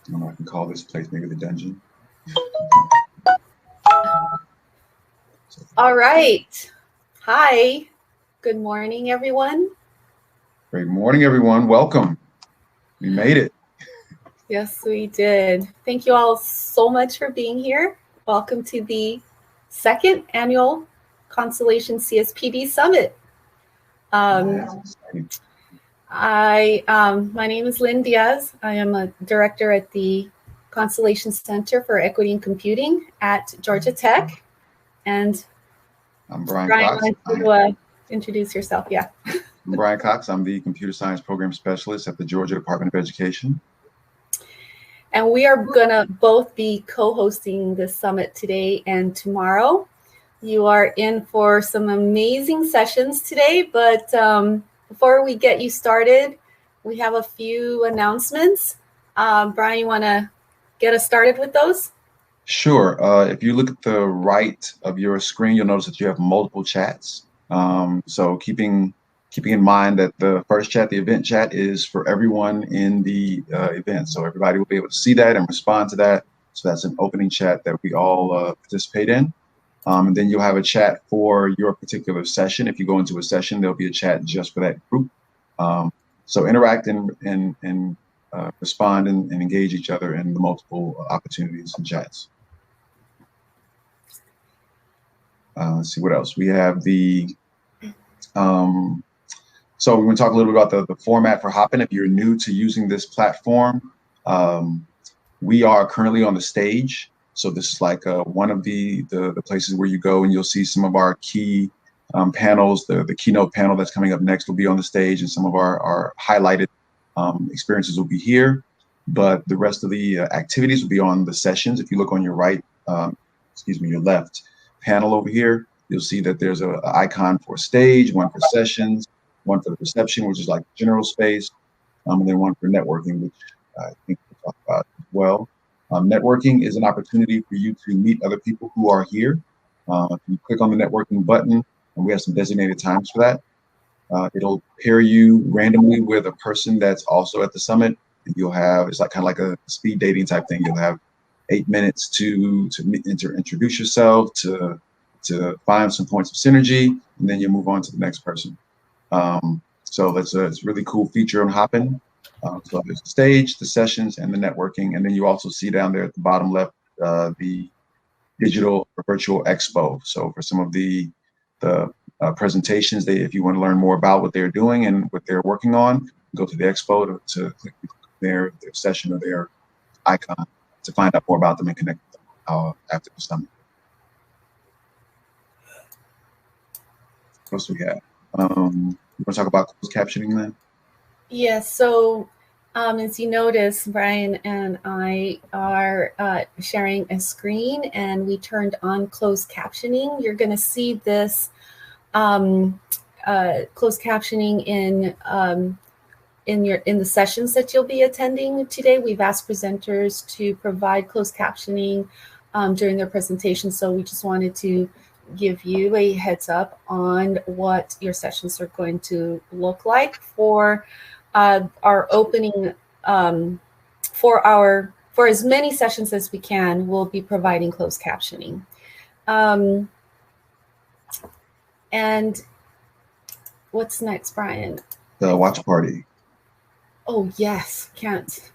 I don't know if I can call this place maybe the dungeon. All right. Hi. Good morning, everyone. Great morning, everyone. Welcome. We made it. Yes, we did. Thank you all so much for being here. Welcome to the second annual Constellations CSPD Summit. My name is Lien Diaz. I am a director at the Constellations Center for Equity and Computing at Georgia Tech. And I'm Bryan Bryan, Cox. to introduce yourself. Yeah. I'm Bryan Cox. I'm the Computer Science Program Specialist at the Georgia Department of Education. And we are going to both be co-hosting this summit today and tomorrow. You are in for some amazing sessions today, but before we get you started, we have a few announcements. Bryan, you want to get us started with those? Sure. If you look at the right of your screen, you'll notice that you have multiple chats. So keeping in mind that the first chat, the event chat, is for everyone in the event. So everybody will be able to see that and respond to that. So that's an opening chat that we all participate in. And then you'll have a chat for your particular session. If you go into a session, there'll be a chat just for that group. So interact and respond and engage each other in the multiple opportunities and chats. Let's see what else. We have the, so we're going to talk a little bit about the format for Hopin. If you're new to using this platform, we are currently on the stage. So this is like one of the places where you go and you'll see some of our key panels. The keynote panel that's coming up next will be on the stage, and some of our highlighted experiences will be here. But the rest of the activities will be on the sessions. If you look on your right, your left panel over here, you'll see that there's an icon for stage, one for sessions, one for the reception, which is like general space, and then one for networking, which I think we'll talk about as well. Networking is an opportunity for you to meet other people who are here. If you click on the networking button, and we have some designated times for that, it'll pair you randomly with a person that's also at the summit. And you'll have, it's like kind of like a speed dating type thing. You'll have 8 minutes to introduce yourself, to find some points of synergy, and then you move on to the next person. So that's a really cool feature on Hopin. So there's the stage, the sessions, and the networking, and then you also see down there at the bottom left the digital or virtual expo. So for some of the presentations, if you want to learn more about what they're doing and what they're working on, go to the expo to click their session or their icon to find out more about them and connect with them after the summit. What else do we have? You want to talk about closed captioning then? Yes. So as you notice, Bryan and I are sharing a screen, and we turned on closed captioning. You're going to see this closed captioning in the sessions that you'll be attending today. We've asked presenters to provide closed captioning during their presentation, so we just wanted to give you a heads up on what your sessions are going to look like. For our opening, for as many sessions as we can, we'll be providing closed captioning. And what's next, Bryan? The watch party. Oh yes, can't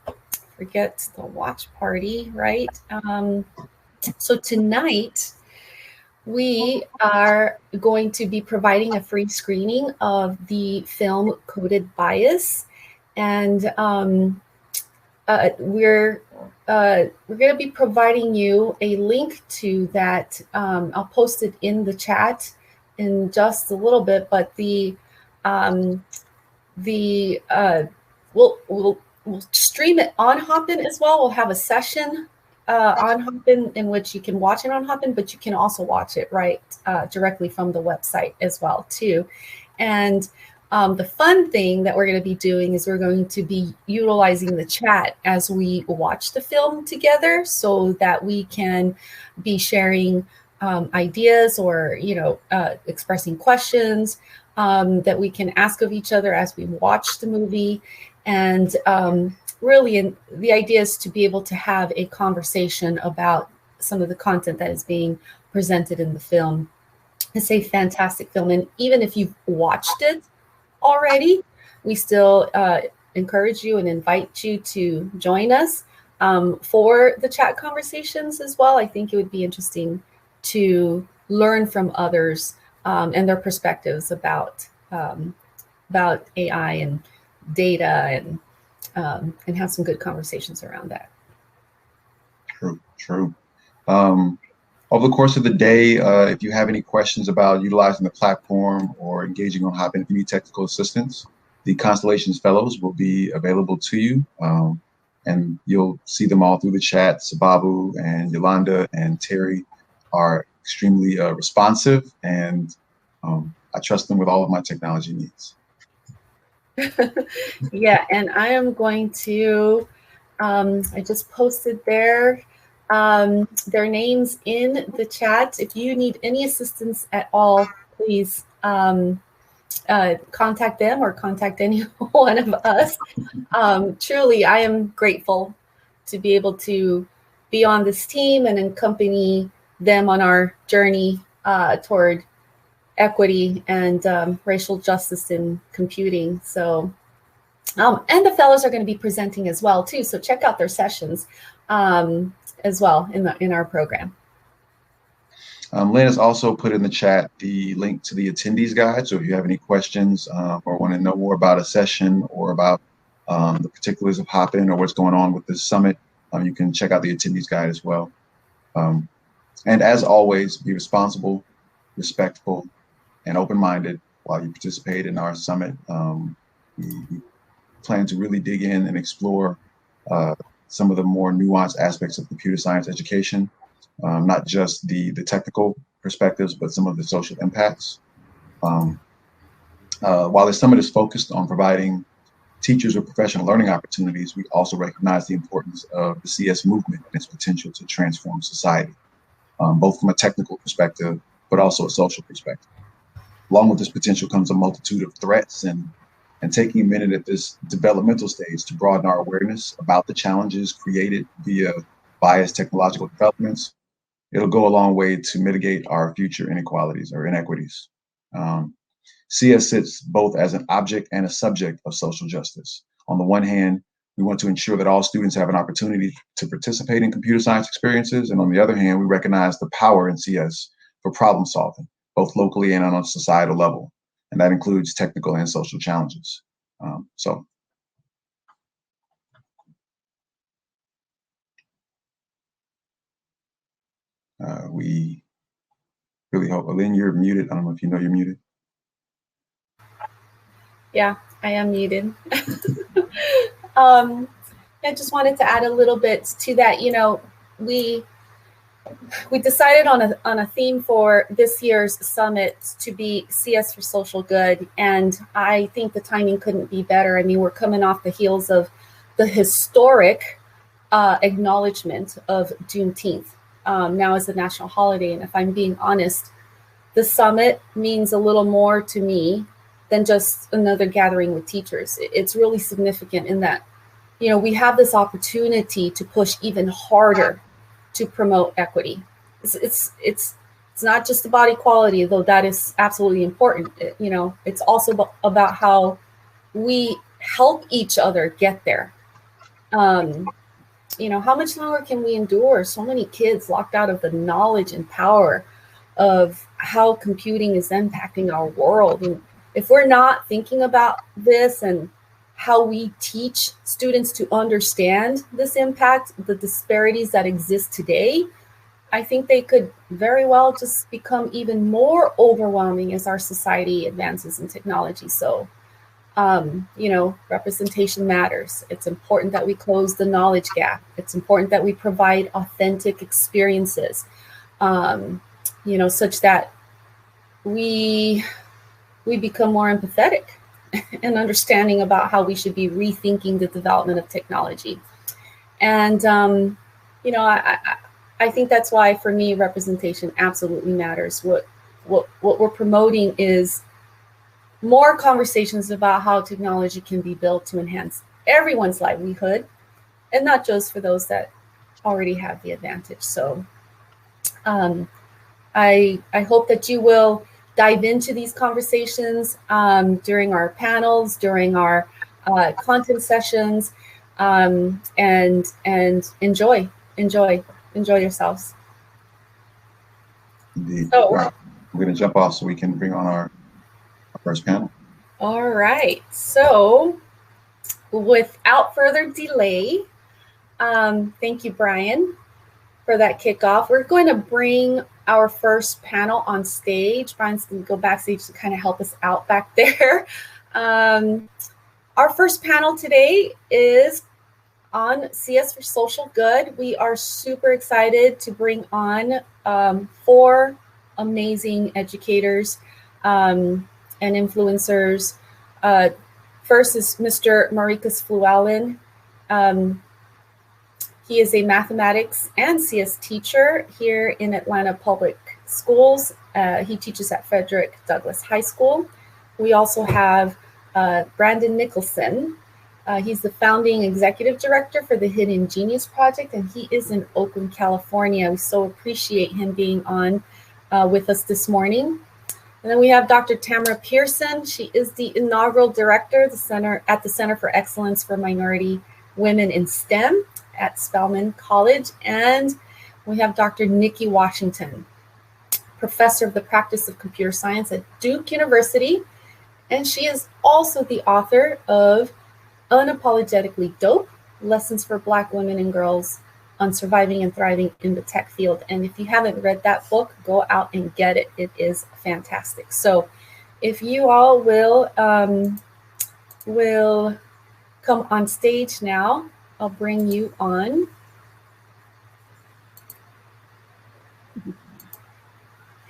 forget the watch party, right? So tonight, we are going to be providing a free screening of the film Coded Bias, and we're going to be providing you a link to that. I'll post it in the chat in just a little bit, but we'll stream it on Hopin as well. We'll have a session on Hopin in which you can watch it on Hopin, but you can also watch it directly from the website as well too. And the fun thing that we're going to be doing is we're going to be utilizing the chat as we watch the film together, so that we can be sharing ideas or expressing questions that we can ask of each other as we watch the movie. And really, the idea is to be able to have a conversation about some of the content that is being presented in the film. It's a fantastic film, and even if you've watched it already, we still encourage you and invite you to join us for the chat conversations as well. I think it would be interesting to learn from others and their perspectives about AI and data, and have some good conversations around that. True. Over the course of the day, if you have any questions about utilizing the platform or engaging on Hopin, if you need technical assistance, the Constellations Fellows will be available to you. And you'll see them all through the chat. Sababu and Yolanda and Terry are extremely responsive, and I trust them with all of my technology needs. Yeah, and I am going to, I just posted their names in the chat. If you need any assistance at all, please contact them or contact any one of us. Truly, I am grateful to be able to be on this team and accompany them on our journey toward equity and racial justice in computing. So, and the fellows are going to be presenting as well too. So check out their sessions as well in our program. Lien has also put in the chat the link to the attendees guide. So if you have any questions or want to know more about a session or about the particulars of Hopin or what's going on with this summit, you can check out the attendees guide as well. And as always, be responsible, respectful, and open-minded while you participate in our summit. We plan to really dig in and explore some of the more nuanced aspects of computer science education, not just the technical perspectives, but some of the social impacts. While the summit is focused on providing teachers with professional learning opportunities, we also recognize the importance of the CS movement and its potential to transform society, both from a technical perspective, but also a social perspective. Along with this potential comes a multitude of threats, and taking a minute at this developmental stage to broaden our awareness about the challenges created via biased technological developments, it'll go a long way to mitigate our future inequalities or inequities. CS sits both as an object and a subject of social justice. On the one hand, we want to ensure that all students have an opportunity to participate in computer science experiences. And on the other hand, we recognize the power in CS for problem solving, both locally and on a societal level. And that includes technical and social challenges. We really hope. Lien, you're muted. I don't know if you know you're muted. Yeah, I am muted. I just wanted to add a little bit to that. You know, we decided on a theme for this year's summit to be CS for social good, and I think the timing couldn't be better. I mean, we're coming off the heels of the historic acknowledgement of Juneteenth now as a national holiday, and if I'm being honest, the summit means a little more to me than just another gathering with teachers. It's really significant in that, you know, we have this opportunity to push even harder to promote equity. It's not just about equality, though that is absolutely important. You know, it's also about how we help each other get there. You know, how much longer can we endure so many kids locked out of the knowledge and power of how computing is impacting our world? And if we're not thinking about this and how we teach students to understand this impact, the disparities that exist today, I think they could very well just become even more overwhelming as our society advances in technology. So, you know, representation matters. It's important that we close the knowledge gap. It's important that we provide authentic experiences, you know, such that we become more empathetic and understanding about how we should be rethinking the development of technology. And, you know, I think that's why, for me, representation absolutely matters. What we're promoting is more conversations about how technology can be built to enhance everyone's livelihood, and not just for those that already have the advantage. So I hope that you will dive into these conversations during our panels, during our content sessions, and enjoy yourselves. Indeed. So We're going to jump off so we can bring on our first panel. All right. So without further delay, thank you, Bryan, for that kickoff. We're going to bring our first panel on stage. Bryan's going to go backstage to kind of help us out back there. Our first panel today is on CS for Social Good. We are super excited to bring on 4 amazing educators and influencers. First is Mr. Marekus Fluellen. He is a mathematics and CS teacher here in Atlanta Public Schools. He teaches at Frederick Douglass High School. We also have Brandon Nicholson. He's the founding executive director for the Hidden Genius Project, and he is in Oakland, California. We so appreciate him being on with us this morning. And then we have Dr. Tamara Pearson. She is the inaugural director at the Center for Excellence for Minority Women in STEM at Spelman College. And we have Dr. Nicki Washington, professor of the practice of computer science at Duke University. And she is also the author of Unapologetically Dope, Lessons for Black Women and Girls on Surviving and Thriving in the Tech Field. And if you haven't read that book, go out and get it. It is fantastic. So if you all will come on stage now, I'll bring you on.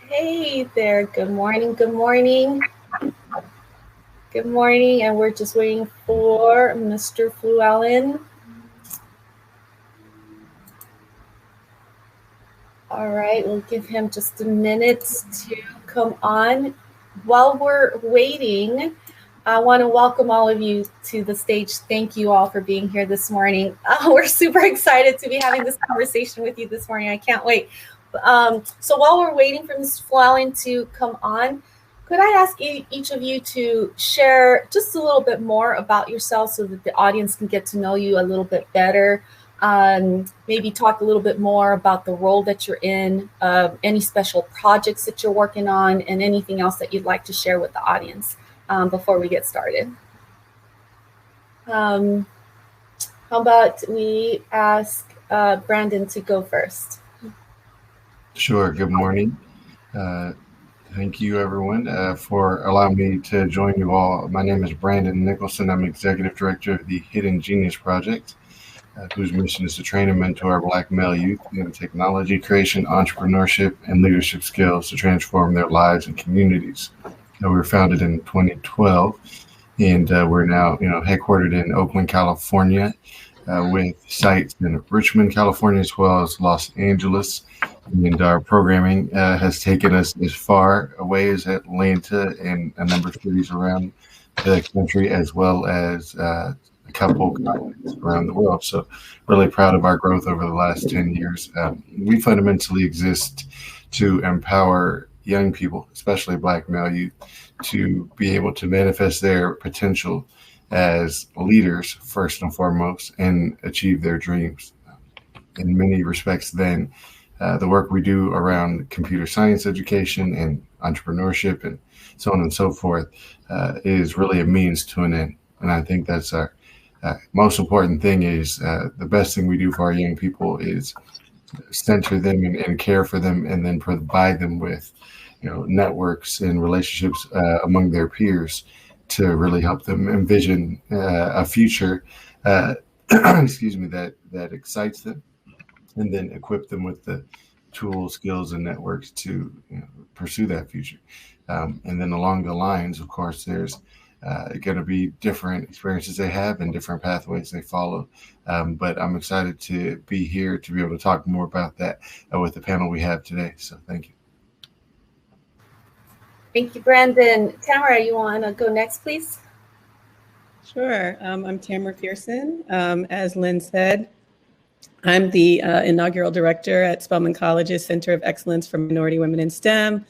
Hey there, good morning, good morning. Good morning, and we're just waiting for Mr. Fluellen. All right, we'll give him just a minute to come on. While we're waiting, I want to welcome all of you to the stage. Thank you all for being here this morning. We're super excited to be having this conversation with you this morning. I can't wait. So while we're waiting for Mr. Fluellen to come on, could I ask each of you to share just a little bit more about yourself so that the audience can get to know you a little bit better? Maybe talk a little bit more about the role that you're in, any special projects that you're working on, and anything else that you'd like to share with the audience before we get started. How about we ask Brandon to go first? Sure. Good morning. Thank you, everyone, for allowing me to join you all. My name is Brandon Nicholson. I'm Executive Director of the Hidden Genius Project, whose mission is to train and mentor Black male youth in technology creation, entrepreneurship, and leadership skills to transform their lives and communities. We were founded in 2012, and we're now, headquartered in Oakland, California, with sites in Richmond, California, as well as Los Angeles. And our programming has taken us as far away as Atlanta and a number of cities around the country, as well as a couple continents around the world. So really proud of our growth over the last 10 years. We fundamentally exist to empower young people, especially Black male youth, to be able to manifest their potential as leaders, first and foremost, and achieve their dreams. In many respects, then, the work we do around computer science education and entrepreneurship and so on and so forth is really a means to an end. And I think that's our most important thing is the best thing we do for our young people is center them and care for them, and then provide them with, networks and relationships among their peers to really help them envision a future, excuse me, that excites them, and then equip them with the tools, skills, and networks to pursue that future. And then along the lines, of course, there's going to be different experiences they have and different pathways they follow. But I'm excited to be here to be able to talk more about that with the panel we have today. So thank you. Thank you, Brandon. Tamara, you want to go next, please? Sure. I'm Tamara Pearson. As Lynn said, I'm the inaugural director at Spelman College's Center of Excellence for Minority Women in STEM.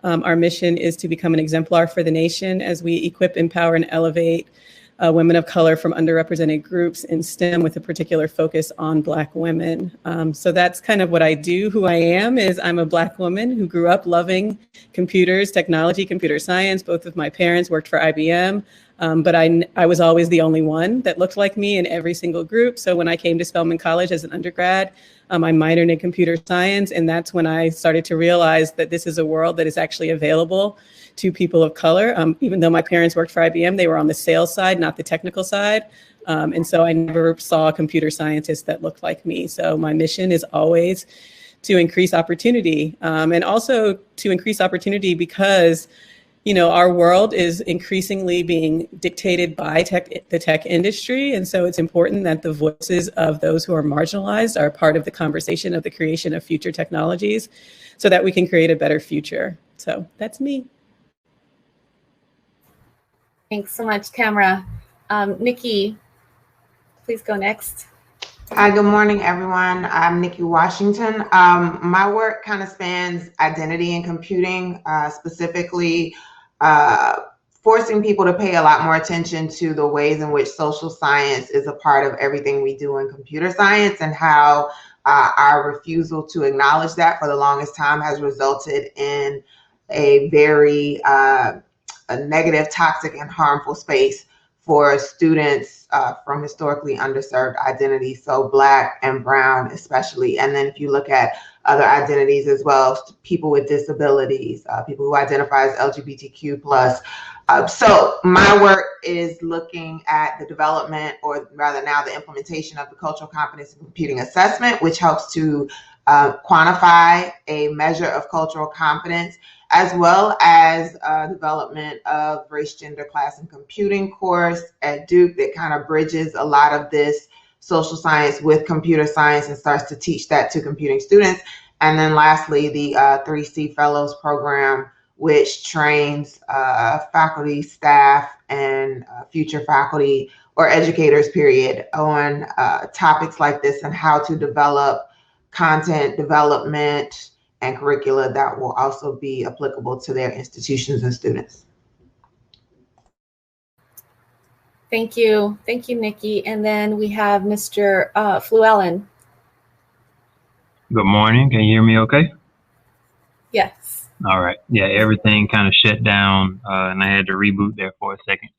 Our mission is to become an exemplar for the nation as we equip, empower, and elevate women of color from underrepresented groups in STEM with a particular focus on Black women. So that's kind of what I do. Who I am is I'm a Black woman who grew up loving computers, technology, computer science. Both of my parents worked for IBM, but I was always the only one that looked like me in every single group. So when I came to Spelman College as an undergrad, I minored in computer science, and that's when I started to realize that this is a world that is actually available to people of color. Even though my parents worked for IBM, they were on the sales side, not the technical side. And so I never saw a computer scientist that looked like me. So my mission is always to increase opportunity, and also to increase opportunity because our world is increasingly being dictated by the tech industry. And so it's important that the voices of those who are marginalized are part of the conversation of the creation of future technologies so that we can create a better future. So that's me. Thanks so much, Tamara. Nicki, please go next. Hi, good morning, everyone. I'm Nicki Washington. My work kind of spans identity and computing, specifically forcing people to pay a lot more attention to the ways in which social science is a part of everything we do in computer science, and how our refusal to acknowledge that for the longest time has resulted in a very a negative, toxic, and harmful space for students from historically underserved identities, so Black and Brown especially. And then if you look at other identities as well, people with disabilities, people who identify as LGBTQ+. So my work is looking at the development, or rather now the implementation of the cultural competence and computing assessment, which helps to quantify a measure of cultural competence, as well as development of race, gender, class, and computing course at Duke that kind of bridges a lot of this social science with computer science and starts to teach that to computing students. And then lastly, the 3C Fellows program, which trains faculty, staff, and future faculty or educators, period, on topics like this and how to develop content development and curricula that will also be applicable to their institutions and students. Thank you. Thank you, Nicki. And then we have Mr. Fluellen. Good morning. Can you hear me okay? Yes. All right. Yeah, everything kind of shut down and I had to reboot there for a second.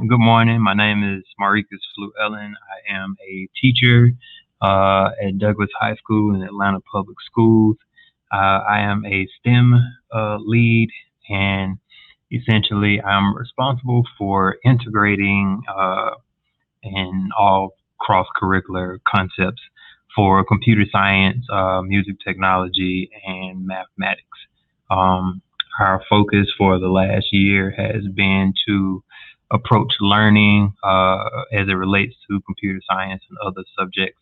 Good morning. My name is Marekus Fluellen. I am a teacher at Douglas High School in Atlanta Public Schools. I am a STEM lead, and essentially I'm responsible for integrating and all cross-curricular concepts for computer science, music technology, and mathematics. Our focus for the last year has been to approach learning as it relates to computer science and other subjects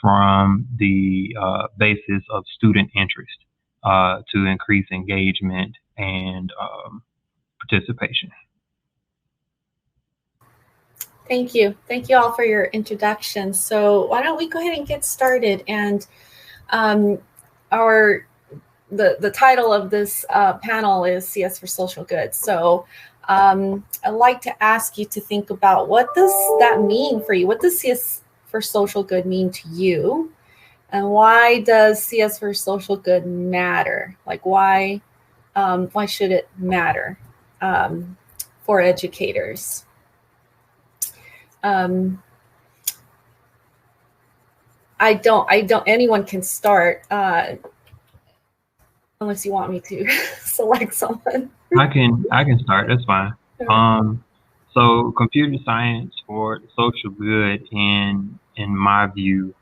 from the basis of student interest to increase engagement and participation. Thank you. Thank you all for your introduction. So why don't we go ahead and get started? And the title of this panel is CS for Social Good. So I'd like to ask you to think about, what does that mean for you? What does CS for Social Good mean to you? And why does CS for Social Good matter? Like, why should it matter for educators? Anyone can start unless you want me to select someone. I can start, that's fine. So computer science for social good in my view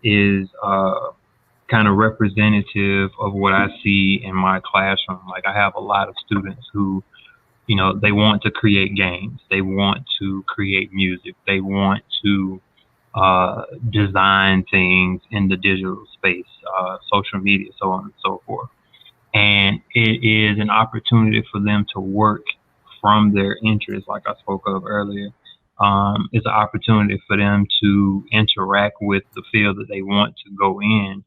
is kind of representative of what I see in my classroom. Like, I have a lot of students who, they want to create games, they want to create music, they want to design things in the digital space, social media, so on and so forth. And it is an opportunity for them to work from their interests, like I spoke of earlier, it's an opportunity for them to interact with the field that they want to go in,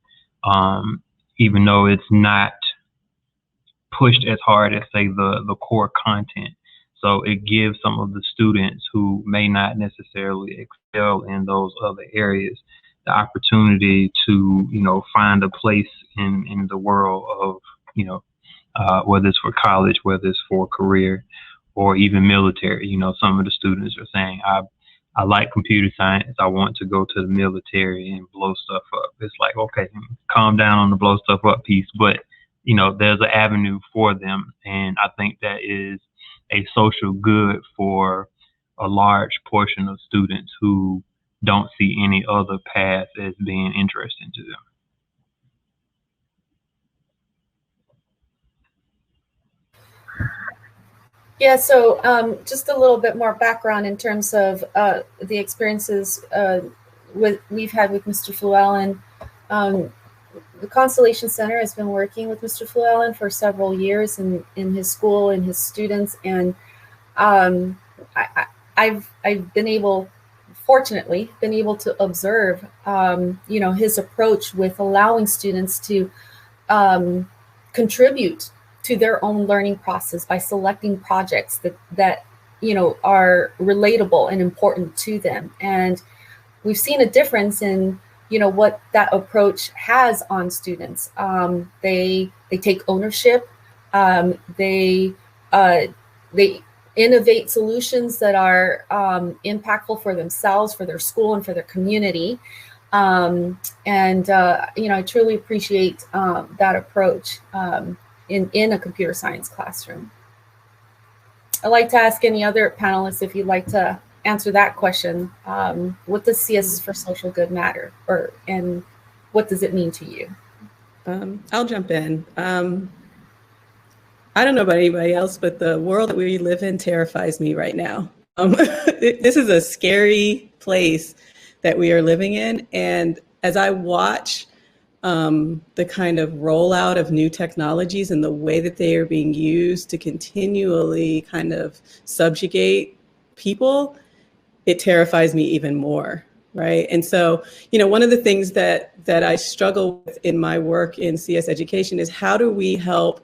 even though it's not pushed as hard as, say, the core content. So it gives some of the students who may not necessarily excel in those other areas the opportunity to, find a place in the world of, whether it's for college, whether it's for career, or even military. Some of the students are saying, I like computer science. I want to go to the military and blow stuff up. It's like, okay, calm down on the blow stuff up piece, but there's an avenue for them. And I think that is a social good for a large portion of students who don't see any other path as being interesting to them. Yeah, so just a little bit more background in terms of the experiences we've had with Mr. Fluellen. The Constellation Center has been working with Mr. Fluellen for several years in his school and his students, and I've fortunately been able to observe his approach with allowing students to contribute to their own learning process by selecting projects that are relatable and important to them. And we've seen a difference in what that approach has on students. They take ownership. They innovate solutions that are impactful for themselves, for their school, and for their community. I truly appreciate that approach in a computer science classroom. I'd like to ask any other panelists if you'd like to answer that question. What does CS for social good matter, and what does it mean to you? I'll jump in. I don't know about anybody else, but the world that we live in terrifies me right now. This is a scary place that we are living in. And as I watch the kind of rollout of new technologies and the way that they are being used to continually kind of subjugate people, it terrifies me even more, right? And so, one of the things that I struggle with in my work in CS education is how do we help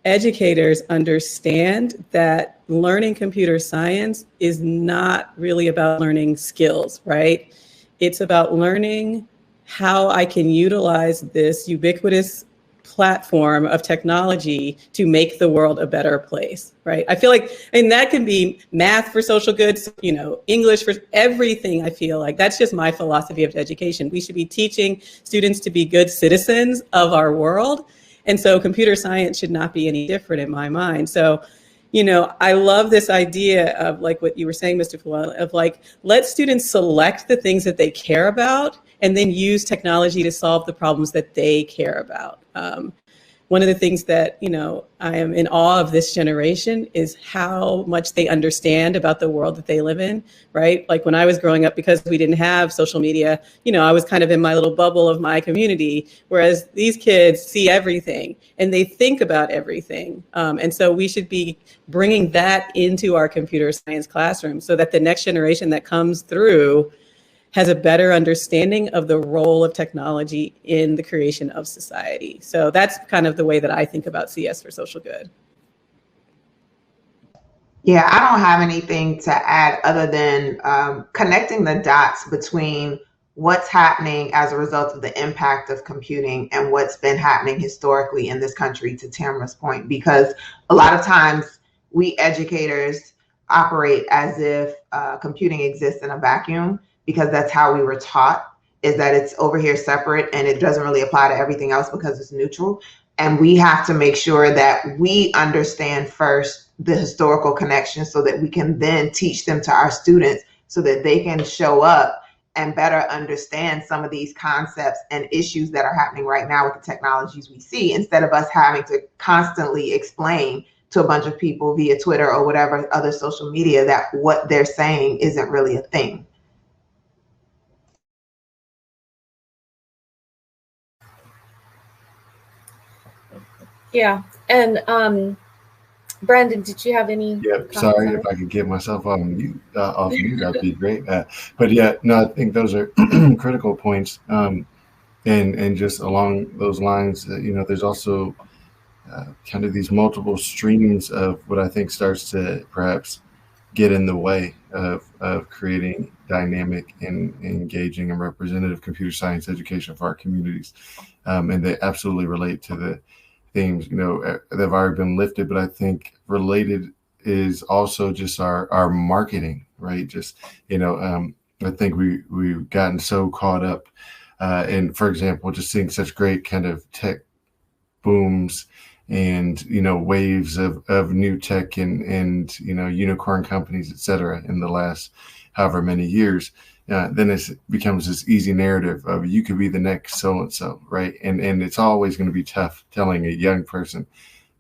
educators understand that learning computer science is not really about learning skills, right? It's about learning how I can utilize this ubiquitous platform of technology to make the world a better place, right? I feel like, that can be math for social good, English for everything. I feel like that's just my philosophy of education. We should be teaching students to be good citizens of our world. And so computer science should not be any different in my mind. So, I love this idea of like what you were saying, Mr. Fluellen, of like, let students select the things that they care about and then use technology to solve the problems that they care about. One of the things that, I am in awe of this generation is how much they understand about the world that they live in, right? Like when I was growing up, because we didn't have social media, I was kind of in my little bubble of my community, whereas these kids see everything and they think about everything. And so we should be bringing that into our computer science classroom so that the next generation that comes through has a better understanding of the role of technology in the creation of society. So that's kind of the way that I think about CS for social good. Yeah, I don't have anything to add other than connecting the dots between what's happening as a result of the impact of computing and what's been happening historically in this country, to Tamara's point, because a lot of times we educators operate as if computing exists in a vacuum, because that's how we were taught, is that it's over here separate and it doesn't really apply to everything else because it's neutral. And we have to make sure that we understand first the historical connection so that we can then teach them to our students so that they can show up and better understand some of these concepts and issues that are happening right now with the technologies we see, instead of us having to constantly explain to a bunch of people via Twitter or whatever other social media that what they're saying isn't really a thing. Yeah, and Brandon, did you have any Yep. comments Sorry, on if it? I could get myself off mute, that'd be great. But yeah, no, I think those are critical points. And just along those lines, there's also kind of these multiple streams of what I think starts to perhaps get in the way of creating dynamic and engaging and representative computer science education for our communities. And they absolutely relate to the themes, that have already been lifted. But I think related is also just our marketing, right? Just, I think we've gotten so caught up in, for example, just seeing such great kind of tech booms and waves of new tech and unicorn companies, et cetera, in the last however many years. Then it becomes this easy narrative of you could be the next so and so, right? And it's always going to be tough telling a young person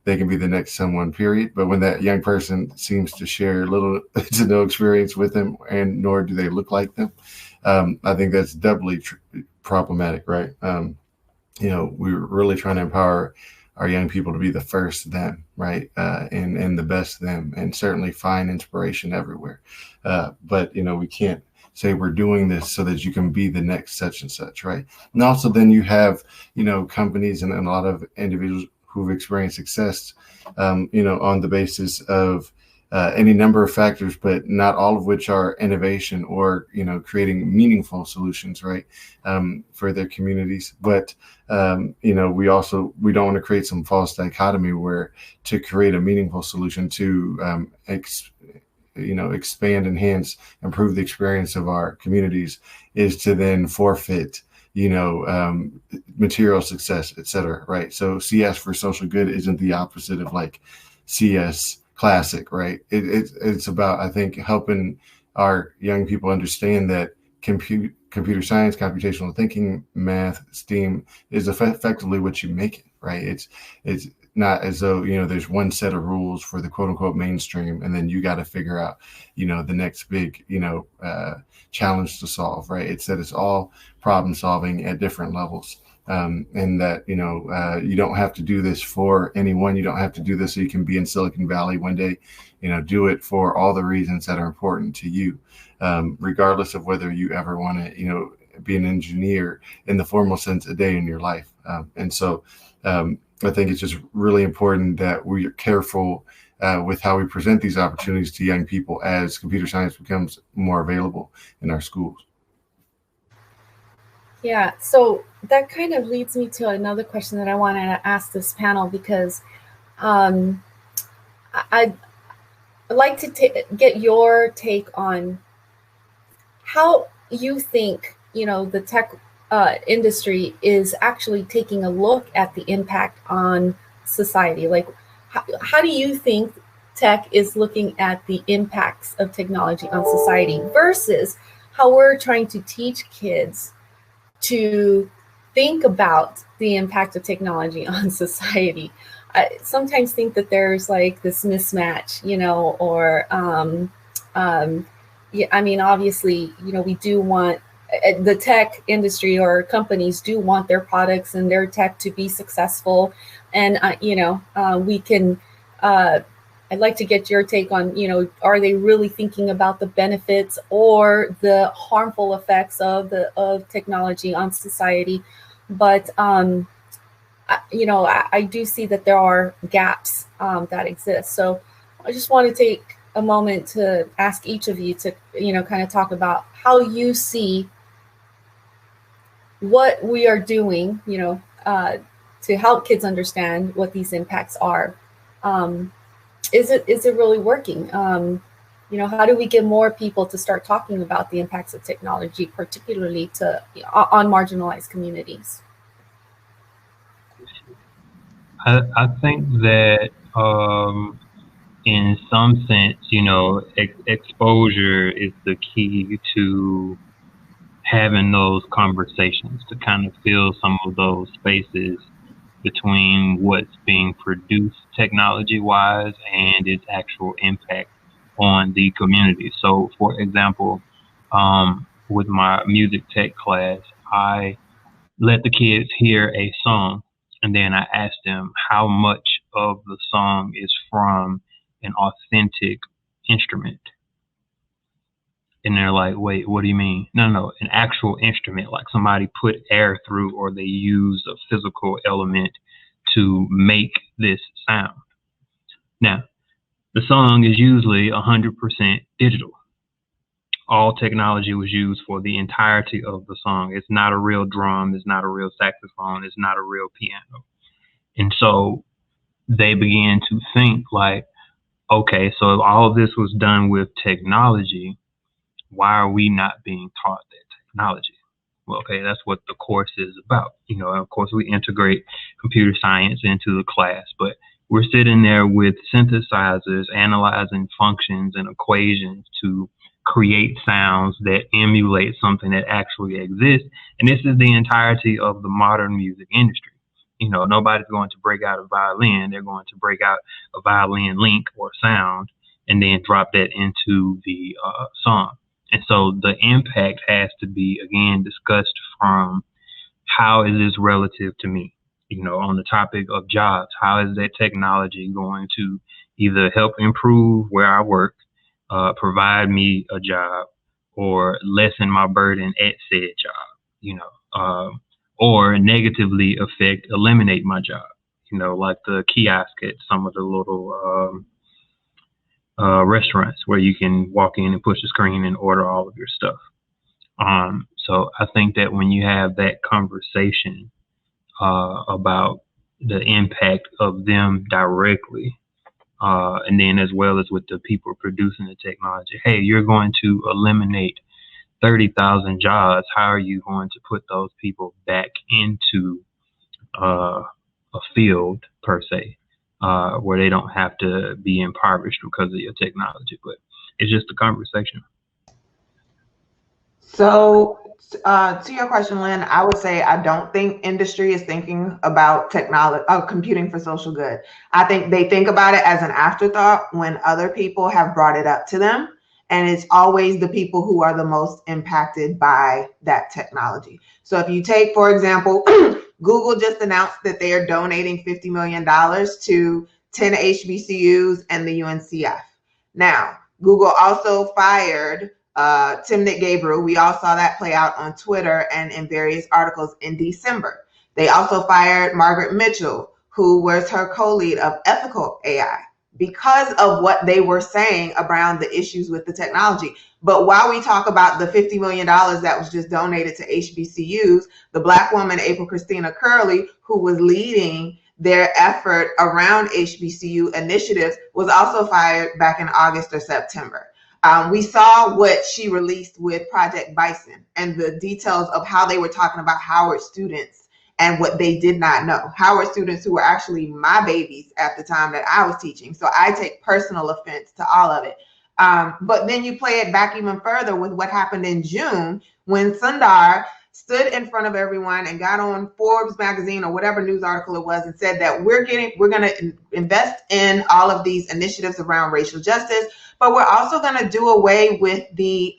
they can be the next someone, period. But when that young person seems to share little to no experience with them, and nor do they look like them, I think that's doubly problematic, right? We're really trying to empower our young people to be the first them, right? And the best them, and certainly find inspiration everywhere. But we can't say we're doing this so that you can be the next such and such, right? And also then you have, companies and a lot of individuals who've experienced success, on the basis of any number of factors, but not all of which are innovation or, creating meaningful solutions, right, for their communities. But, we don't want to create some false dichotomy where to create a meaningful solution to expand, enhance, improve the experience of our communities is to then forfeit material success, et cetera, right? So CS for social good isn't the opposite of like CS classic, right? It's about, I think, helping our young people understand that computer science, computational thinking, math, STEAM is effectively what you make it, right? It's not as though, there's one set of rules for the quote unquote mainstream, and then you got to figure out, the next big, challenge to solve, right? It's that it's all problem solving at different levels. And that, you don't have to do this for anyone. You don't have to do this so you can be in Silicon Valley one day. Do it for all the reasons that are important to you, regardless of whether you ever want to, be an engineer in the formal sense a day in your life. And so I think it's just really important that we are careful with how we present these opportunities to young people as computer science becomes more available in our schools. Yeah, so that kind of leads me to another question that I wanted to ask this panel, because I'd like to get your take on how you think, the tech industry is actually taking a look at the impact on society. Like, how do you think tech is looking at the impacts of technology on society versus how we're trying to teach kids to think about the impact of technology on society? I sometimes think that there's like this mismatch, or yeah, I mean, obviously, we do want the tech industry, or companies do want their products and their tech to be successful. And, we can, I'd like to get your take on, are they really thinking about the benefits or the harmful effects of technology on society? But, I do see that there are gaps that exist. So I just want to take a moment to ask each of you to, kind of talk about how you see what we are doing, to help kids understand what these impacts are. Is it really working? How do we get more people to start talking about the impacts of technology, particularly on marginalized communities? I think that in some sense, exposure is the key to having those conversations, to kind of fill some of those spaces between what's being produced technology-wise and its actual impact on the community. So, for example, with my music tech class, I let the kids hear a song, and then I asked them how much of the song is from an authentic instrument. And they're like, wait, what do you mean? No, an actual instrument, like somebody put air through, or they use a physical element to make this sound. Now, the song is usually 100% digital. All technology was used for the entirety of the song. It's not a real drum. It's not a real saxophone. It's not a real piano. And so they began to think like, okay, so if all of this was done with technology, why are we not being taught that technology? Well, okay, that's what the course is about. Of course, we integrate computer science into the class, but we're sitting there with synthesizers, analyzing functions and equations to create sounds that emulate something that actually exists. And this is the entirety of the modern music industry. Nobody's going to break out a violin. They're going to break out a violin link or sound and then drop that into the song. And so the impact has to be, again, discussed from how is this relative to me? On the topic of jobs, how is that technology going to either help improve where I work, provide me a job, or lessen my burden at said job, or negatively eliminate my job, like the kiosk at some of the little restaurants where you can walk in and push the screen and order all of your stuff. So I think that when you have that conversation about the impact of them directly, and then as well as with the people producing the technology, hey, you're going to eliminate 30,000 jobs. How are you going to put those people back into a field per se, where they don't have to be impoverished because of your technology? But it's just a conversation. So to your question, Lynn, I would say I don't think industry is thinking about technology, computing for social good. I think they think about it as an afterthought when other people have brought it up to them. And it's always the people who are the most impacted by that technology. So if you take, for example, Google just announced that they are donating $50 million to 10 HBCUs and the UNCF. Now, Google also fired Timnit Gabriel. We all saw that play out on Twitter and in various articles in December. They also fired Margaret Mitchell, who was her co-lead of ethical AI, because of what they were saying around the issues with the technology. But while we talk about the $50 million that was just donated to HBCUs, the Black woman, April Christina Curley, who was leading their effort around HBCU initiatives, was also fired back in August or September. We saw what she released with Project Bison and the details of how they were talking about Howard students and what they did not know. Howard students who were actually my babies at the time that I was teaching. So I take personal offense to all of it. But then you play it back even further with what happened in June when Sundar stood in front of everyone and got on Forbes magazine or whatever news article it was and said that we're going to invest in all of these initiatives around racial justice, but we're also going to do away with the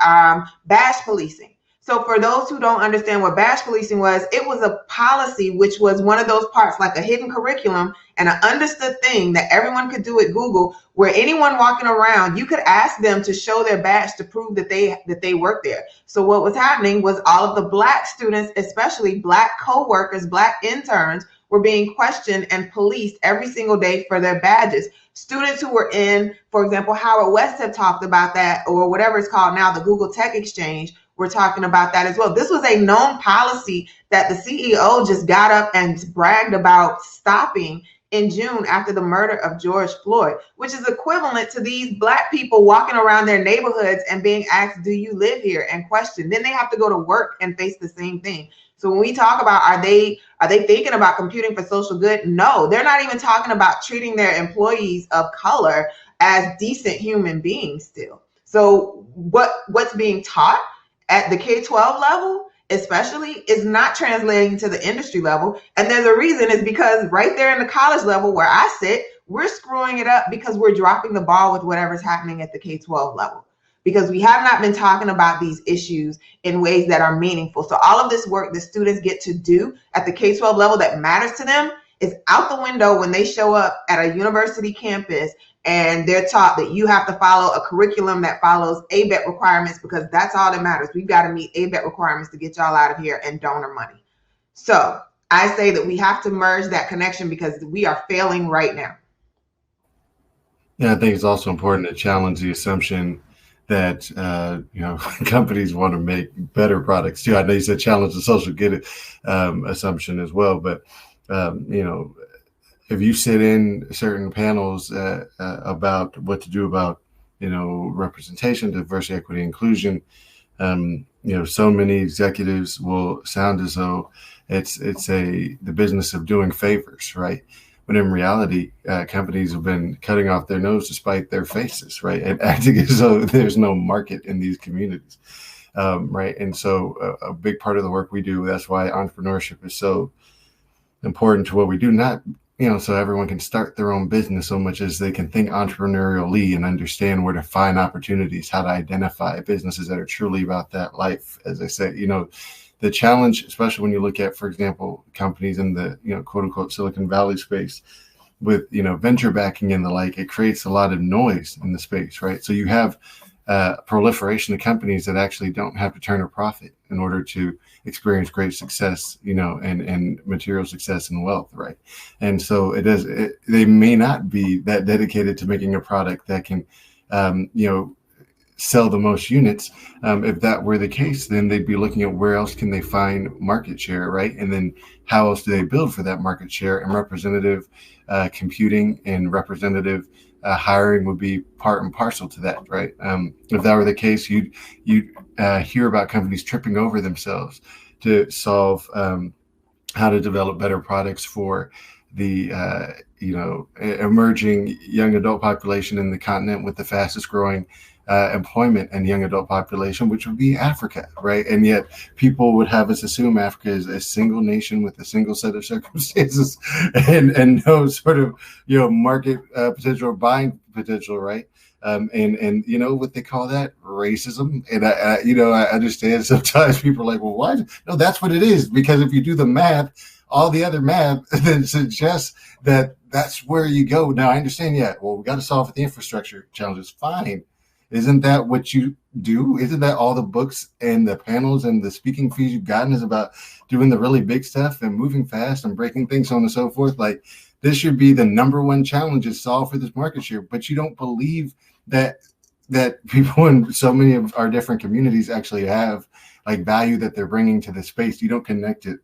badge policing. So for those who don't understand what badge policing was, it was a policy which was one of those parts, like a hidden curriculum and an understood thing that everyone could do at Google, where anyone walking around, you could ask them to show their badge to prove that they work there. So what was happening was all of the Black students, especially Black co-workers, Black interns, were being questioned and policed every single day for their badges. Students who were in, for example, Howard West have talked about that, or whatever it's called now, the Google Tech Exchange. We're talking about that as well. This was a known policy that the CEO just got up and bragged about stopping in June after the murder of George Floyd, which is equivalent to these Black people walking around their neighborhoods and being asked, do you live here, and questioned. Then they have to go to work and face the same thing. So when we talk about, are they thinking about computing for social good? No, they're not even talking about treating their employees of color as decent human beings still. So what's being taught at the K12 level, especially, is not translating to the industry level. And there's a reason, is because right there in the college level where I sit, we're screwing it up because we're dropping the ball with whatever's happening at the K12 level, because we have not been talking about these issues in ways that are meaningful. So all of this work that students get to do at the K12 level that matters to them is out the window when they show up at a university campus and they're taught that you have to follow a curriculum that follows ABET requirements, because that's all that matters. We've got to meet ABET requirements to get y'all out of here and donor money. So I say that we have to merge that connection, because we are failing right now. Yeah, I think it's also important to challenge the assumption that companies want to make better products too. I know you said challenge the social good assumption as well, but if you sit in certain panels about what to do about representation, diversity, equity, inclusion, so many executives will sound as though it's the business of doing favors, right? When in reality, companies have been cutting off their nose to spite their faces, right? And acting as though there's no market in these communities, right? And so a big part of the work we do, that's why entrepreneurship is so important to what we do, not, so everyone can start their own business so much as they can think entrepreneurially and understand where to find opportunities, how to identify businesses that are truly about that life. As I say, the challenge, especially when you look at, for example, companies in the, quote unquote, Silicon Valley space with, venture backing and the like, it creates a lot of noise in the space, right? So you have proliferation of companies that actually don't have to turn a profit in order to experience great success, and material success and wealth, right? And so they may not be that dedicated to making a product that can, sell the most units. If that were the case, then they'd be looking at where else can they find market share, right? And then how else do they build for that market share? And representative computing and representative hiring would be part and parcel to that, right? If that were the case, you'd hear about companies tripping over themselves to solve how to develop better products for the emerging young adult population in the continent with the fastest growing employment and young adult population, which would be Africa, right? And yet people would have us assume Africa is a single nation with a single set of circumstances and no sort of market potential or buying potential, right? And what they call that, racism. And I understand sometimes people are like, well, what? No, that's what it is, because if you do the math, all the other math then suggests that that's where you go. Now I understand, well, we got to solve the infrastructure challenges. Fine. Isn't that what you do? Isn't that all the books and the panels and the speaking fees you've gotten is about doing the really big stuff and moving fast and breaking things, so on and so forth? Like, this should be the number one challenge, is solve for this market share. But you don't believe that people in so many of our different communities actually have like value that they're bringing to the space. You don't connect it.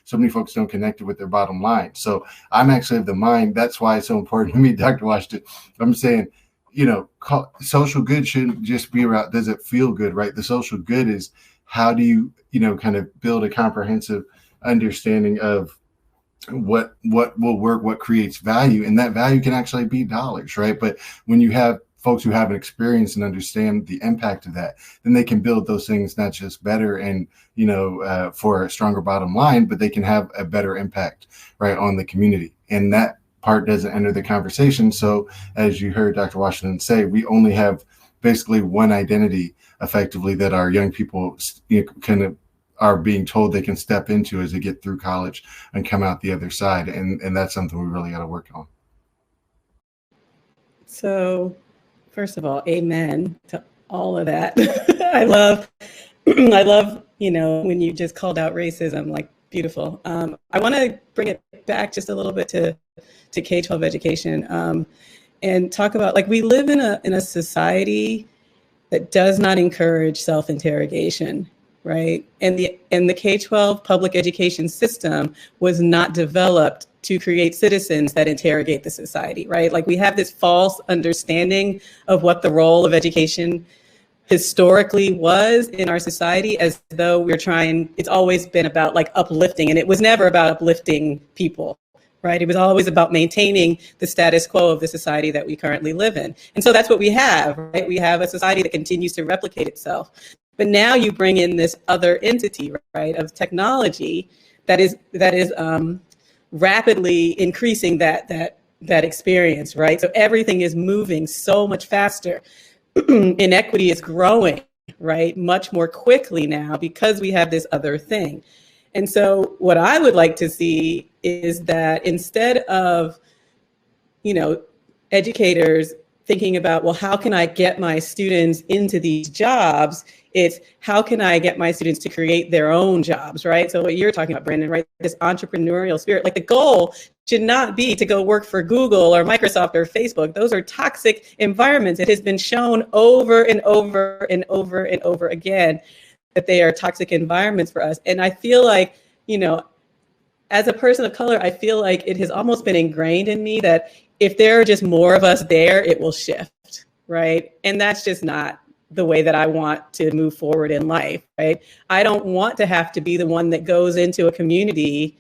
So many folks don't connect it with their bottom line. So I'm actually of the mind, that's why it's so important to me, Dr. Washington. I'm saying, social good shouldn't just be about, does it feel good, right? The social good is, how do you, kind of build a comprehensive understanding of what will work, what creates value, and that value can actually be dollars, right? But when you have folks who have an experience and understand the impact of that, then they can build those things not just better and, for a stronger bottom line, but they can have a better impact, right, on the community. And that part doesn't enter the conversation. So as you heard Dr. Washington say, we only have basically one identity effectively that our young people kind of are being told they can step into as they get through college and come out the other side. And that's something we really got to work on. So first of all, amen to all of that. I love, when you just called out racism, like, beautiful. I want to bring it back just a little bit to K12 education, and talk about, like, we live in a society that does not encourage self-interrogation, right? And the K12 public education system was not developed to create citizens that interrogate the society, right? Like, we have this false understanding of what the role of education historically was in our society, as though it's always been about like uplifting, and it was never about uplifting people, right? It was always about maintaining the status quo of the society that we currently live in. And so that's what we have, right? We have a society that continues to replicate itself. But now you bring in this other entity, right, of technology that is rapidly increasing that experience, right? So everything is moving so much faster. Inequity is growing, right, much more quickly now because we have this other thing. And so what I would like to see is that instead of, educators thinking about, well, how can I get my students into these jobs? It's how can I get my students to create their own jobs, right? So what you're talking about, Brandon, right? This entrepreneurial spirit, like the goal should not be to go work for Google or Microsoft or Facebook. Those are toxic environments. It has been shown over and over and over and over again that they are toxic environments for us. And I feel like, you know, as a person of color, I feel like it has almost been ingrained in me that if there are just more of us there, it will shift, right? And that's just not the way that I want to move forward in life, right? I don't want to have to be the one that goes into a community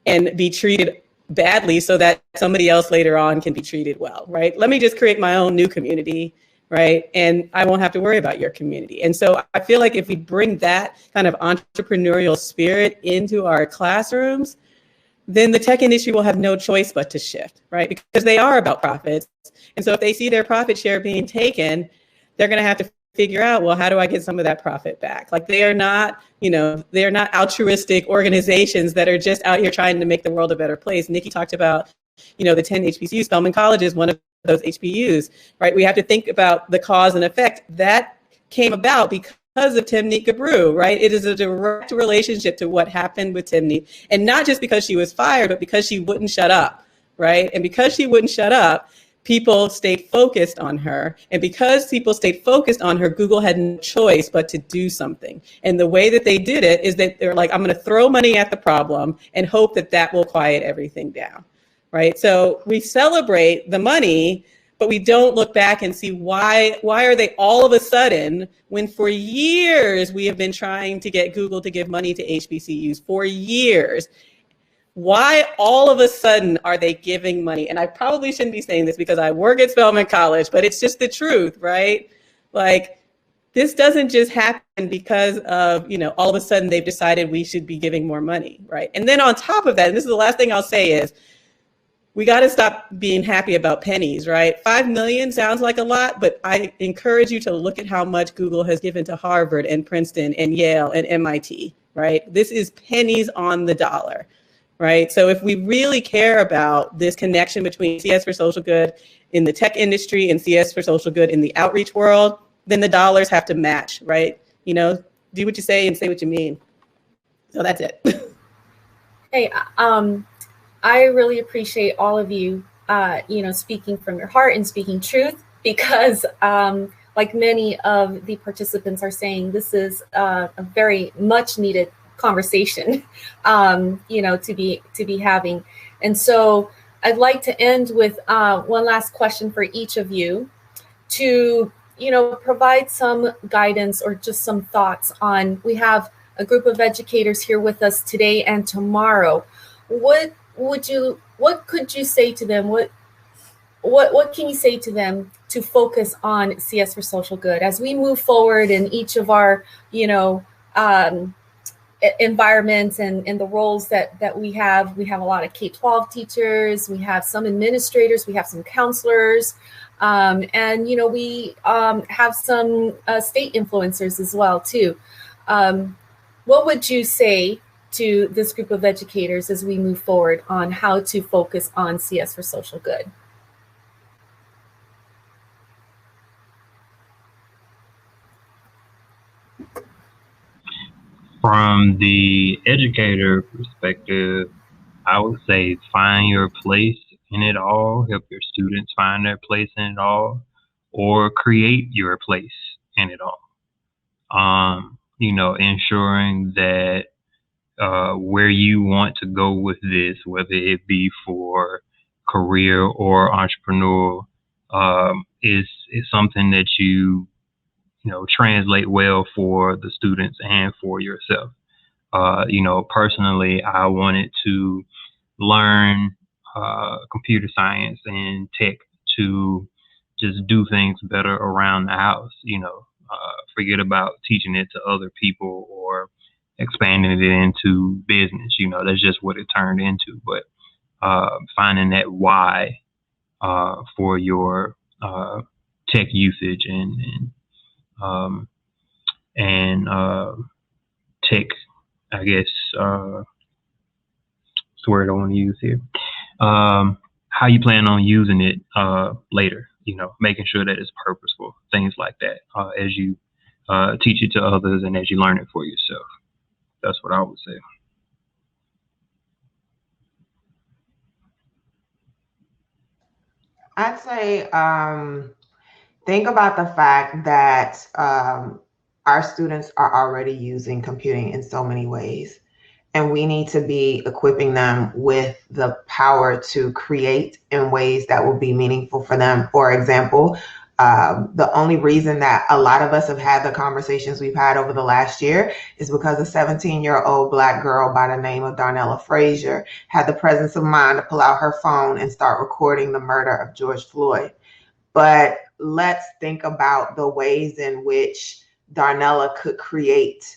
and be treated badly so that somebody else later on can be treated well, right? Let me just create my own new community, right? And I won't have to worry about your community. And so I feel like if we bring that kind of entrepreneurial spirit into our classrooms, then the tech industry will have no choice but to shift, right? Because they are about profits. And so if they see their profit share being taken, they're going to have to figure out, well, how do I get some of that profit back? Like they are not, you know, they're not altruistic organizations that are just out here trying to make the world a better place. Nicki talked about, you know, the 10 HBCUs. Spelman College is one of those HBCUs, right? We have to think about the cause and effect. That came about because of Timnit Gebru, right? It is a direct relationship to what happened with Timnit. And not just because she was fired, but because she wouldn't shut up, right? And because she wouldn't shut up, people stayed focused on her. And because people stayed focused on her, Google had no choice but to do something. And the way that they did it is that they're like, I'm going to throw money at the problem and hope that that will quiet everything down, right? So we celebrate the money, but we don't look back and see why are they all of a sudden, when for years we have been trying to get Google to give money to HBCUs for years, why all of a sudden are they giving money? And I probably shouldn't be saying this because I work at Spelman College, but it's just the truth, right? Like this doesn't just happen because of, you know, all of a sudden they've decided we should be giving more money, right? And then on top of that, and this is the last thing I'll say is, we got to stop being happy about pennies, right? 5 million sounds like a lot, but I encourage you to look at how much Google has given to Harvard and Princeton and Yale and MIT, right? This is pennies on the dollar, right? So if we really care about this connection between CS for social good in the tech industry and CS for social good in the outreach world, then the dollars have to match, right? You know, do what you say and say what you mean. So that's it. Hey, I really appreciate all of you, you know, speaking from your heart and speaking truth, because like many of the participants are saying, this is a very much needed conversation, you know, to be having. And so I'd like to end with one last question for each of you to, you know, provide some guidance or just some thoughts on, we have a group of educators here with us today and tomorrow. What could you say to them? What can you say to them to focus on CS for social good as we move forward in each of our, you know, environments and the roles that we have? We have a lot of K12 teachers, we have some administrators, we have some counselors, and you know, we have some state influencers as well too. What would you say to this group of educators as we move forward on how to focus on CS for social good? From the educator perspective, I would say find your place in it all, help your students find their place in it all, or create your place in it all. You know, ensuring that where you want to go with this, whether it be for career or entrepreneurial, is something that you know, translate well for the students and for yourself. You know, personally, I wanted to learn computer science and tech to just do things better around the house. You know, forget about teaching it to other people or expanding it into business. You know, that's just what it turned into. But finding that why for your tech usage and tech, I guess, what's the word I want to use here? how you plan on using it later. Making sure that it's purposeful, things like that, as you teach it to others and as you learn it for yourself. That's what I would say. I'd say think about the fact that our students are already using computing in so many ways, and we need to be equipping them with the power to create in ways that will be meaningful for them. For example, the only reason that a lot of us have had the conversations we've had over the last year is because a 17-year-old Black girl by the name of Darnella Frazier had the presence of mind to pull out her phone and start recording the murder of George Floyd. But let's think about the ways in which Darnella could create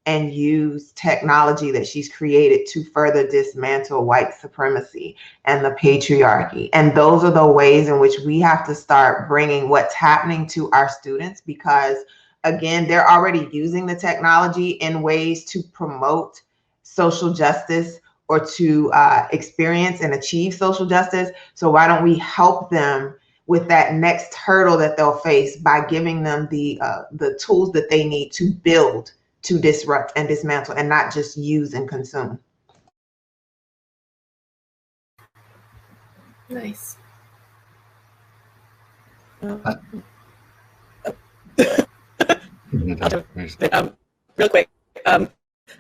and use technology that she's created to further dismantle white supremacy and the patriarchy. And those are the ways in which we have to start bringing what's happening to our students, because again, they're already using the technology in ways to promote social justice or to experience and achieve social justice. So why don't we help them with that next hurdle that they'll face by giving them the tools that they need to build, to disrupt and dismantle, and not just use and consume. Nice. Real quick, I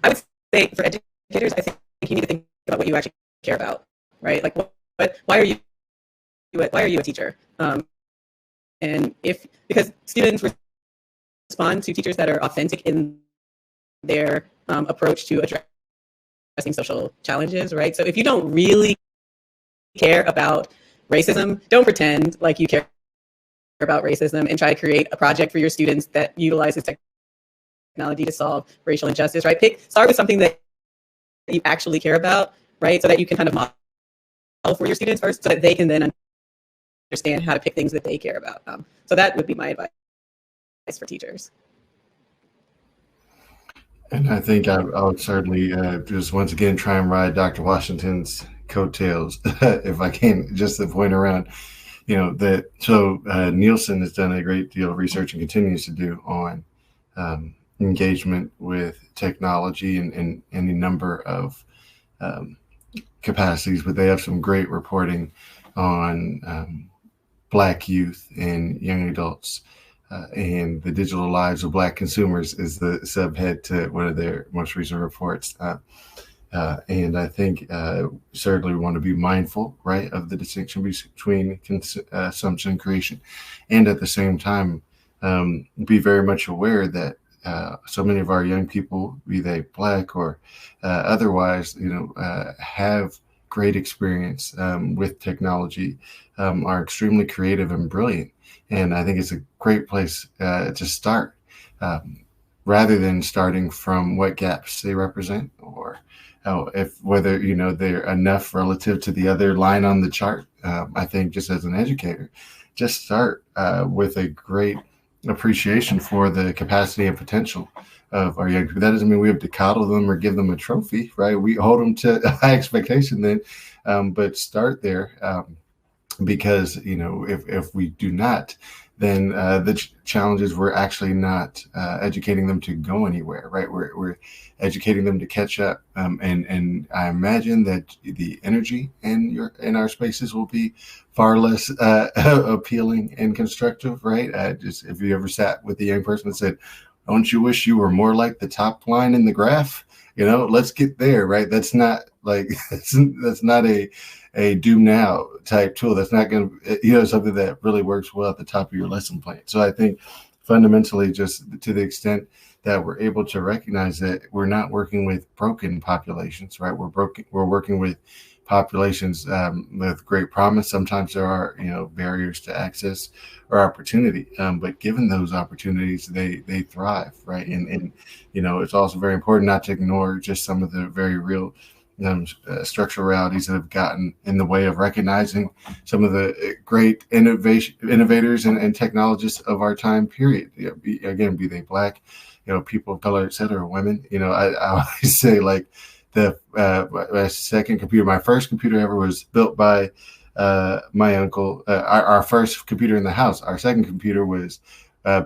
would say for educators, I think you need to think about what you actually care about, right? Like, why are you a teacher? And because students respond to teachers that are authentic in their approach to addressing social challenges, right? So if you don't really care about racism, don't pretend like you care about racism and try to create a project for your students that utilizes technology to solve racial injustice, right? Start with something that you actually care about, right? So that you can kind of model for your students first, so that they can then understand how to pick things that they care about. So that would be my advice for teachers. And I think I would certainly just once again try and ride Dr. Washington's coattails, if I can, just to point around, Nicholson has done a great deal of research and continues to do on engagement with technology in any number of capacities, but they have some great reporting on Black youth and young adults. And the digital lives of Black consumers is the subhead to one of their most recent reports. And I think certainly we want to be mindful, right, of the distinction between consumption and creation. And at the same time, be very much aware that so many of our young people, be they Black or otherwise, have great experience with technology, are extremely creative and brilliant. And I think it's a great place to start, rather than starting from what gaps they represent, or whether they're enough relative to the other line on the chart. I think just as an educator, just start with a great appreciation for the capacity and potential of our young people. That doesn't mean we have to coddle them or give them a trophy, right? We hold them to a high expectation then, but start there. Because if we do not, then the challenges, we're actually not educating them to go anywhere, right? We're educating them to catch up, and I imagine that the energy in our spaces will be far less appealing and constructive, right? Just if you ever sat with a young person and said, "Don't you wish you were more like the top line in the graph?" Let's get there, right? That's not like that's not a do now type tool. That's not going to, something that really works well at the top of your lesson plan. So I think fundamentally, just to the extent that we're able to recognize that we're not working with broken populations, right? We're working with populations with great promise. Sometimes there are, barriers to access or opportunity, but given those opportunities, they thrive, right? And it's also very important not to ignore just some of the very real structural realities that have gotten in the way of recognizing some of the great innovators and technologists of our time period. Be they Black, people of color, et cetera, women. I always say, like, my first computer ever was built by my uncle, our first computer in the house. Our second computer was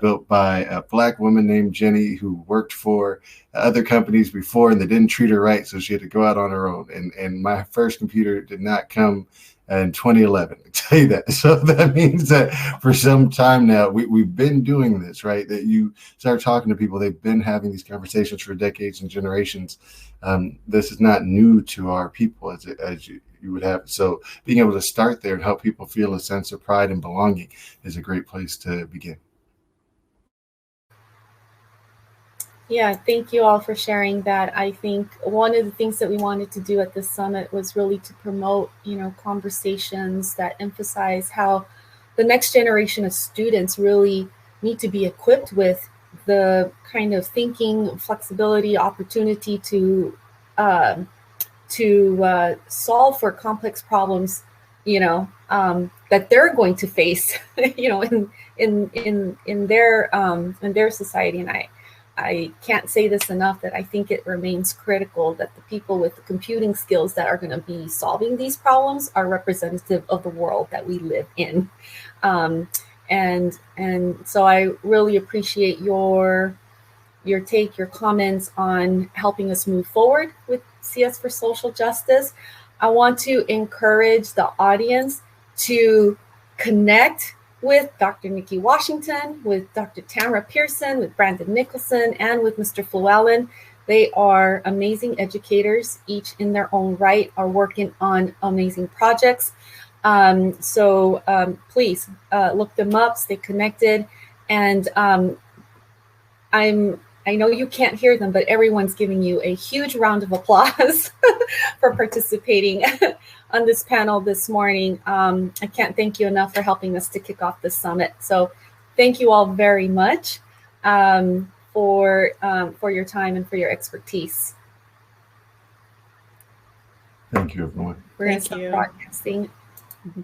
built by a Black woman named Jenny who worked for other companies before, and they didn't treat her right, so she had to go out on her own. And my first computer did not come in 2011. I tell you that. So that means that for some time now, we've been doing this, right? That you start talking to people, they've been having these conversations for decades and generations. This is not new to our people, as you would have. So being able to start there and help people feel a sense of pride and belonging is a great place to begin. Yeah, thank you all for sharing that. I think one of the things that we wanted to do at this summit was really to promote, conversations that emphasize how the next generation of students really need to be equipped with the kind of thinking, flexibility, opportunity to solve for complex problems, that they're going to face, in their society. And I can't say this enough that I think it remains critical that the people with the computing skills that are going to be solving these problems are representative of the world that we live in. And so I really appreciate your take, your comments on helping us move forward with CS for Social Justice. I want to encourage the audience to connect with Dr. Nicki Washington, with Dr. Tamara Pearson, with Brandon Nicholson, and with Mr. Fluellen. They are amazing educators, each in their own right, are working on amazing projects. So please look them up, stay connected. And I know you can't hear them, but everyone's giving you a huge round of applause for participating on this panel this morning. I can't thank you enough for helping us to kick off this summit. So thank you all very much for your time and for your expertise. Thank you, everyone. We're going to start broadcasting. Mm-hmm.